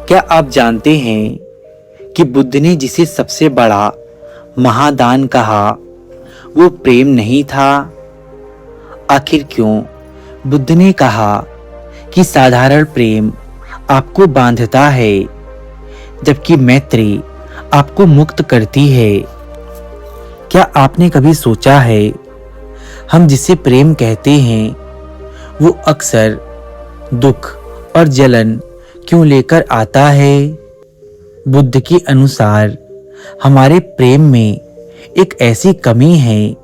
क्या आप जानते हैं कि बुद्ध ने जिसे सबसे बड़ा महादान कहा वो प्रेम नहीं था? आखिर क्यों बुद्ध ने कहा कि साधारण प्रेम आपको बांधता है जबकि मैत्री आपको मुक्त करती है? क्या आपने कभी सोचा है हम जिसे प्रेम कहते हैं वो अक्सर दुख और जलन क्यों लेकर आता है? बुद्ध के अनुसार हमारे प्रेम में एक ऐसी कमी है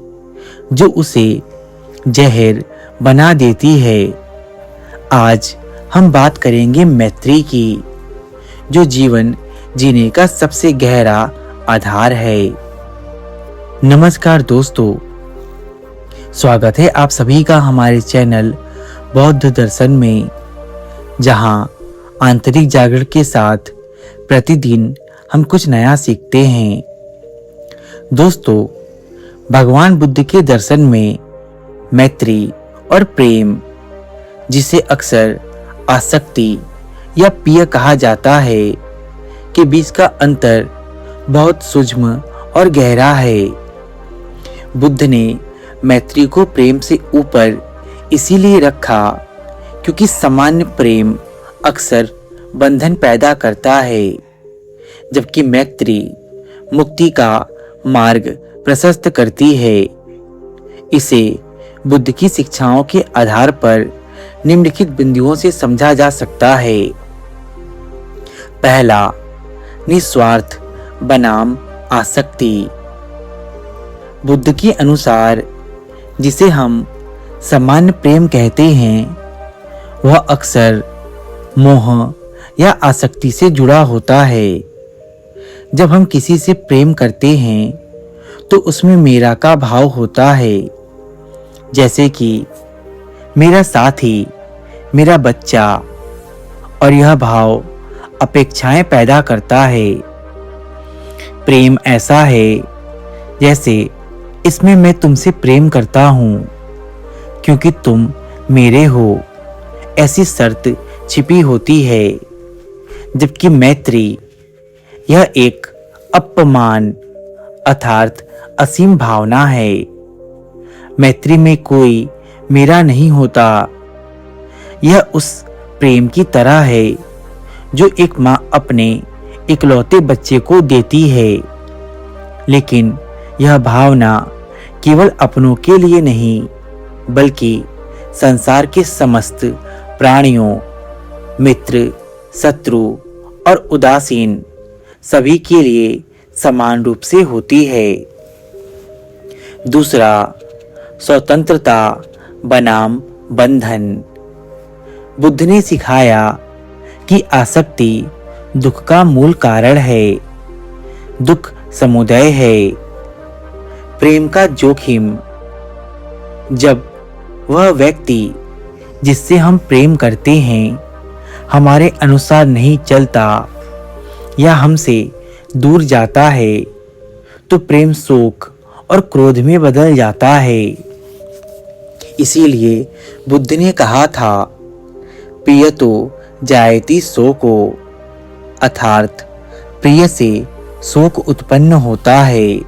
जो उसे जहर बना देती है। आज हम बात करेंगे मैत्री की, जो जीवन जीने का सबसे गहरा आधार है। नमस्कार दोस्तों, स्वागत है आप सभी का हमारे चैनल बौद्ध दर्शन में, जहां आंतरिक जागरण के साथ प्रतिदिन हम कुछ नया सीखते हैं। दोस्तों, भगवान बुद्ध के दर्शन में मैत्री और प्रेम, जिसे अक्सर आसक्ति या प्रिय कहा जाता है, के बीच का अंतर बहुत सूक्ष्म और गहरा है। बुद्ध ने मैत्री को प्रेम से ऊपर इसीलिए रखा क्योंकि सामान्य प्रेम अक्सर बंधन पैदा करता है, जबकि मैत्री मुक्ति का मार्ग प्रशस्त करती है। इसे बुद्ध की शिक्षाओं के आधार पर निम्नलिखित बिंदुओं से समझा जा सकता है। पहला, निस्वार्थ बनाम आसक्ति। बुद्ध के अनुसार जिसे हम सामान्य प्रेम कहते हैं वह अक्सर मोह या आसक्ति से जुड़ा होता है। जब हम किसी से प्रेम करते हैं तो उसमें मेरा का भाव होता है, जैसे कि मेरा साथी, मेरा बच्चा, और यह भाव अपेक्षाएं पैदा करता है। प्रेम ऐसा है जैसे इसमें मैं तुमसे प्रेम करता हूं क्योंकि तुम मेरे हो, ऐसी शर्त छिपी होती है। जबकि मैत्री यह एक अपमान अर्थात असीम भावना है। मैत्री में कोई मेरा नहीं होता। यह उस प्रेम की तरह है जो एक माँ अपने इकलौते बच्चे को देती है, लेकिन यह भावना केवल अपनों के लिए नहीं बल्कि संसार के समस्त प्राणियों, मित्र, शत्रु और उदासीन सभी के लिए समान रूप से होती है। दूसरा, स्वतंत्रता बनाम बंधन। बुद्ध ने सिखाया कि आसक्ति दुख का मूल कारण है। दुख समुदय है। प्रेम का जोखिम, जब वह व्यक्ति जिससे हम प्रेम करते हैं हमारे अनुसार नहीं चलता या हमसे दूर जाता है तो प्रेम शोक और क्रोध में बदल जाता है। इसीलिए बुद्ध ने कहा था, प्रिय तो जायति शोको, अर्थात प्रिय से शोक उत्पन्न होता है।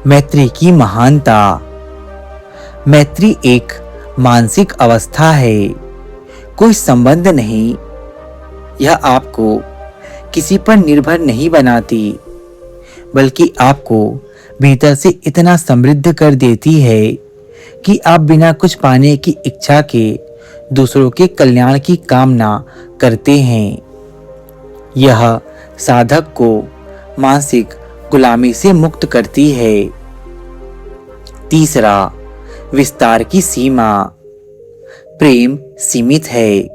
मैत्री की महानता। मैत्री एक मानसिक अवस्था है, कोई संबंध नहीं। यह आपको किसी पर निर्भर नहीं बनाती, बल्कि आपको भीतर से इतना समृद्ध कर देती है कि आप बिना कुछ पाने की इच्छा के दूसरों के कल्याण की कामना करते हैं। यह साधक को मानसिक गुलामी से मुक्त करती है। तीसरा, विस्तार की सीमा। प्रेम सीमित है।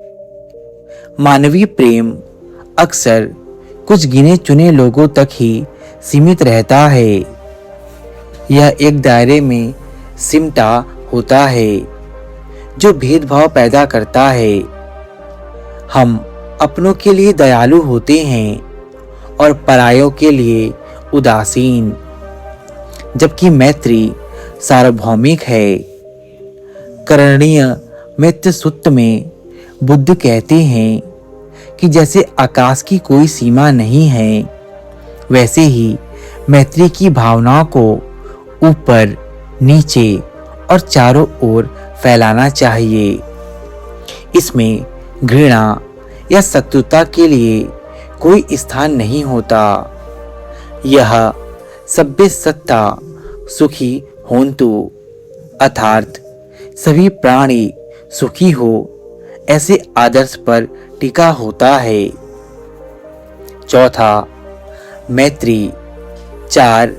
मानवीय प्रेम अक्सर कुछ गिने चुने लोगों तक ही सीमित रहता है। यह एक दायरे में सिमटा होता है जो भेदभाव पैदा करता है। हम अपनों के लिए दयालु होते हैं और परायों के लिए उदासीन, जबकि मैत्री सार्वभौमिक है। करणीय मित्र सूत्र में बुद्ध कहते हैं कि जैसे आकाश की कोई सीमा नहीं है, वैसे ही मैत्री की भावनाओं को ऊपर, नीचे और चारों ओर फैलाना चाहिए। इसमें घृणा या शत्रुता के लिए कोई स्थान नहीं होता। यह सभ्य सत्ता सुखी होन्तु, अर्थात सभी प्राणी सुखी हो, ऐसे आदर्श पर टिका होता है। चौथा, मैत्री 4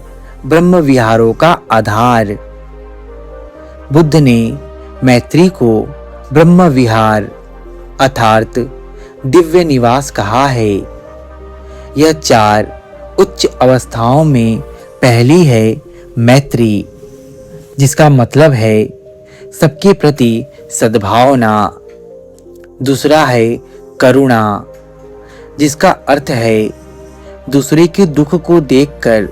ब्रह्म विहारों का आधार। बुद्ध ने मैत्री को ब्रह्म विहार अर्थात दिव्य निवास कहा है। यह 4 उच्च अवस्थाओं में पहली है मैत्री, जिसका मतलब है सबके प्रति सद्भावना। दूसरा है करुणा, जिसका अर्थ है दूसरे के दुख को देखकर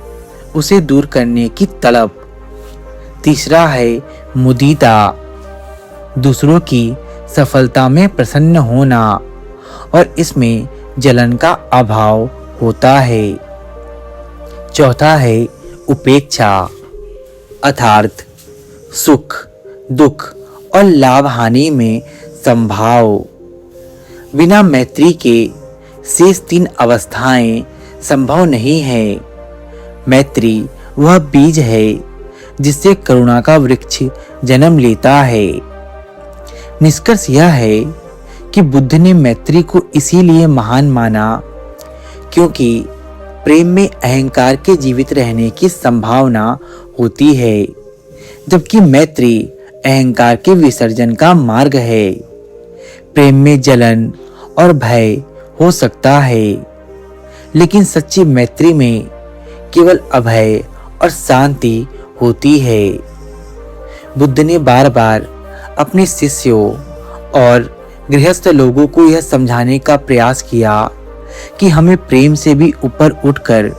उसे दूर करने की तलब। तीसरा है मुदिता, दूसरों की सफलता में प्रसन्न होना और इसमें जलन का अभाव होता है। चौथा है उपेक्षा, अर्थात सुख, दुख और लाभ हानि में संभाव। बिना मैत्री के शेष 3 अवस्थाएं संभव नहीं है। मैत्री वह बीज है जिससे करुणा का वृक्ष जन्म लेता है। निष्कर्ष यह है कि बुद्ध ने मैत्री को इसीलिए महान माना क्योंकि प्रेम में अहंकार के जीवित रहने की संभावना होती है, जबकि मैत्री अहंकार के विसर्जन का मार्ग है। प्रेम में जलन और भय हो सकता है, लेकिन सच्ची मैत्री में केवल अभय और शांति होती है। बुद्ध ने बार बार अपने शिष्यों और गृहस्थ लोगों को यह समझाने का प्रयास किया कि हमें प्रेम से भी ऊपर उठकर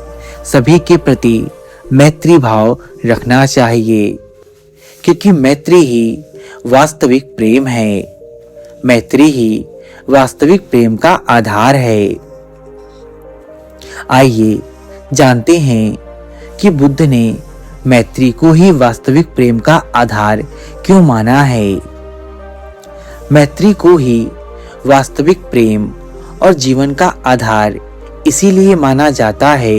सभी के प्रति मैत्री भाव रखना चाहिए, क्योंकि मैत्री ही वास्तविक प्रेम है। मैत्री ही वास्तविक प्रेम का आधार है। आइए जानते हैं कि बुद्ध ने मैत्री को ही वास्तविक प्रेम का आधार क्यों माना है। मैत्री को ही वास्तविक प्रेम और जीवन का आधार इसीलिए माना जाता है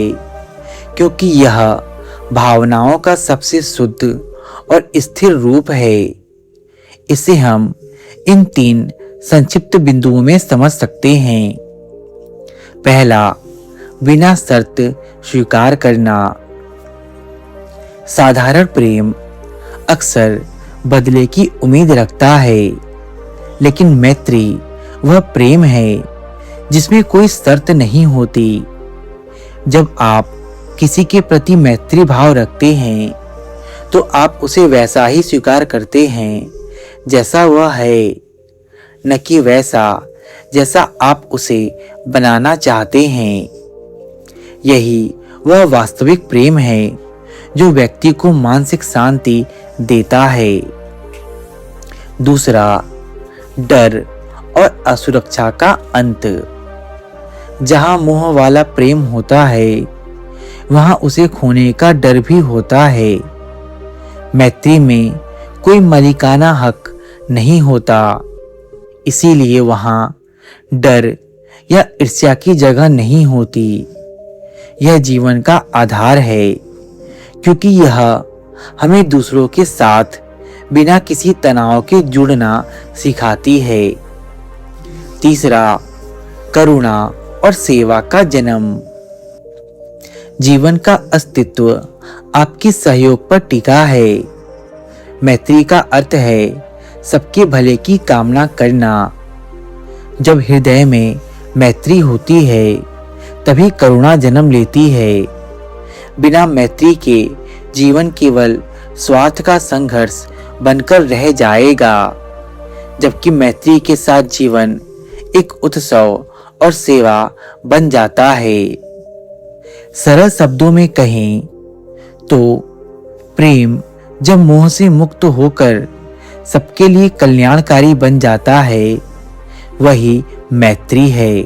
क्योंकि यह भावनाओं का सबसे शुद्ध और स्थिर रूप है। इसे हम इन 3 संक्षिप्त बिंदुओं में समझ सकते हैं। पहला, बिना शर्त स्वीकार करना। साधारण प्रेम अक्सर बदले की उम्मीद रखता है, लेकिन मैत्री वह प्रेम है जिसमें कोई शर्त नहीं होती। जब आप किसी के प्रति मैत्री भाव रखते हैं तो आप उसे वैसा ही स्वीकार करते हैं जैसा वह है, न कि वैसा जैसा आप उसे बनाना चाहते हैं। यही वह वास्तविक प्रेम है जो व्यक्ति को मानसिक शांति देता है। दूसरा, डर और असुरक्षा का अंत। जहां मोह वाला प्रेम होता है, वहां उसे खोने का डर भी होता है। मैत्री में कोई मालिकाना हक नहीं होता, इसीलिए वहां डर या ईर्ष्या की जगह नहीं होती। यह जीवन का आधार है, क्योंकि यह हमें दूसरों के साथ बिना किसी तनाव के जुड़ना सिखाती है। तीसरा, करुणा और सेवा का जन्म। जीवन का अस्तित्व आपकी सहयोग पर टिका है। मैत्री का अर्थ है सबके भले की कामना करना। जब हृदय में मैत्री होती है, तभी करुणा जन्म लेती है। बिना मैत्री के जीवन केवल स्वार्थ का संघर्ष बनकर रह जाएगा, जबकि मैत्री के साथ जीवन एक उत्सव और सेवा बन जाता है। सरल शब्दों में कहें तो प्रेम जब मोह से मुक्त होकर सबके लिए कल्याणकारी बन जाता है, वही मैत्री है।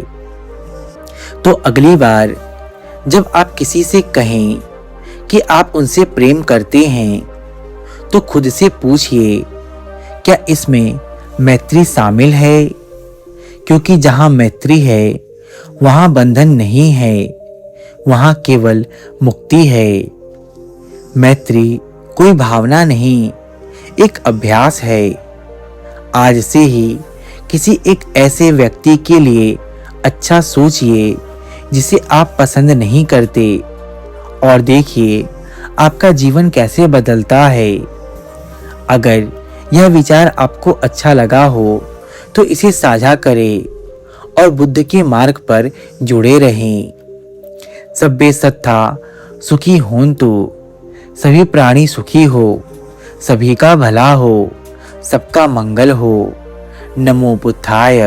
तो अगली बार जब आप किसी से कहें कि आप उनसे प्रेम करते हैं तो खुद से पूछिए, क्या इसमें मैत्री शामिल है? क्योंकि जहाँ मैत्री है वहाँ बंधन नहीं है, वहाँ केवल मुक्ति है। मैत्री कोई भावना नहीं, एक अभ्यास है। आज से ही किसी एक ऐसे व्यक्ति के लिए अच्छा सोचिए जिसे आप पसंद नहीं करते और देखिए आपका जीवन कैसे बदलता है। अगर यह विचार आपको अच्छा लगा हो तो इसे साझा करें और बुद्ध के मार्ग पर जुड़े रहें। सब्बे सत्ता सुखी होन्तु, सभी प्राणी सुखी हो, सभी का भला हो, सबका मंगल हो। नमो बुद्धाय।